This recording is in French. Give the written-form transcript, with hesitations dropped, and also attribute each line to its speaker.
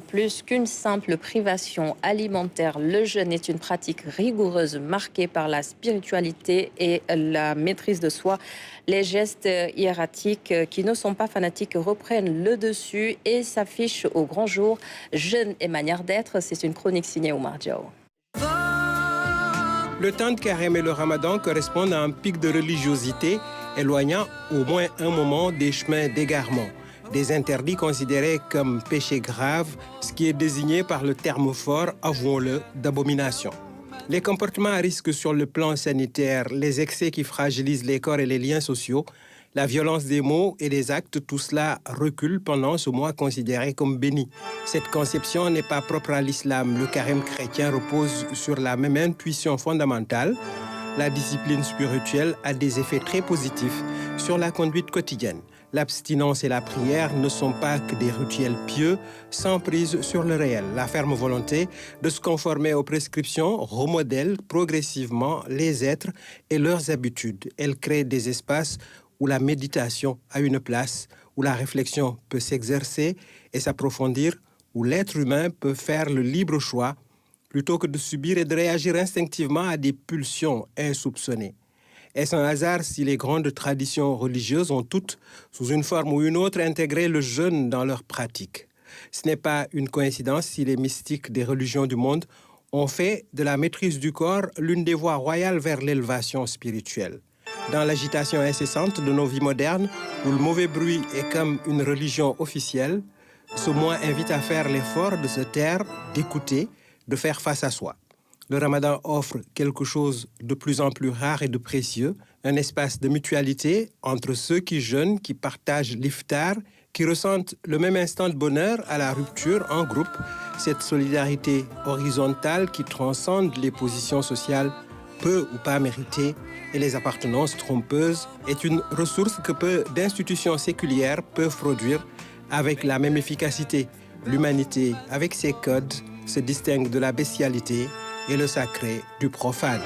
Speaker 1: Plus qu'une simple privation alimentaire, le jeûne est une pratique rigoureuse marquée par la spiritualité et la maîtrise de soi. Les gestes hiératiques qui ne sont pas fanatiques reprennent le dessus et s'affichent au grand jour. Jeûne et manière d'être, c'est une chronique signée Oumar Diaw.
Speaker 2: Le temps de carême et le ramadan correspondent à un pic de religiosité éloignant au moins un moment des chemins d'égarement. Des interdits considérés comme péchés graves, ce qui est désigné par le terme fort, avouons-le, d'abomination. Les comportements à risque sur le plan sanitaire, les excès qui fragilisent les corps et les liens sociaux, la violence des mots et des actes, tout cela recule pendant ce mois considéré comme béni. Cette conception n'est pas propre à l'islam. Le carême chrétien repose sur la même intuition fondamentale. La discipline spirituelle a des effets très positifs sur la conduite quotidienne. L'abstinence et la prière ne sont pas que des rituels pieux sans prise sur le réel. La ferme volonté de se conformer aux prescriptions remodèle progressivement les êtres et leurs habitudes. Elle crée des espaces où la méditation a une place, où la réflexion peut s'exercer et s'approfondir, où l'être humain peut faire le libre choix plutôt que de subir et de réagir instinctivement à des pulsions insoupçonnées. Est-ce un hasard si les grandes traditions religieuses ont toutes, sous une forme ou une autre, intégré le jeûne dans leurs pratiques? Ce n'est pas une coïncidence si les mystiques des religions du monde ont fait de la maîtrise du corps l'une des voies royales vers l'élévation spirituelle. Dans l'agitation incessante de nos vies modernes, où le mauvais bruit est comme une religion officielle, ce mois invite à faire l'effort de se taire, d'écouter, de faire face à soi. Le ramadan offre quelque chose de plus en plus rare et de précieux, un espace de mutualité entre ceux qui jeûnent, qui partagent l'iftar, qui ressentent le même instant de bonheur à la rupture en groupe. Cette solidarité horizontale qui transcende les positions sociales peu ou pas méritées et les appartenances trompeuses est une ressource que peu d'institutions séculières peuvent produire avec la même efficacité. L'humanité, avec ses codes, se distingue de la bestialité et le sacré du profane.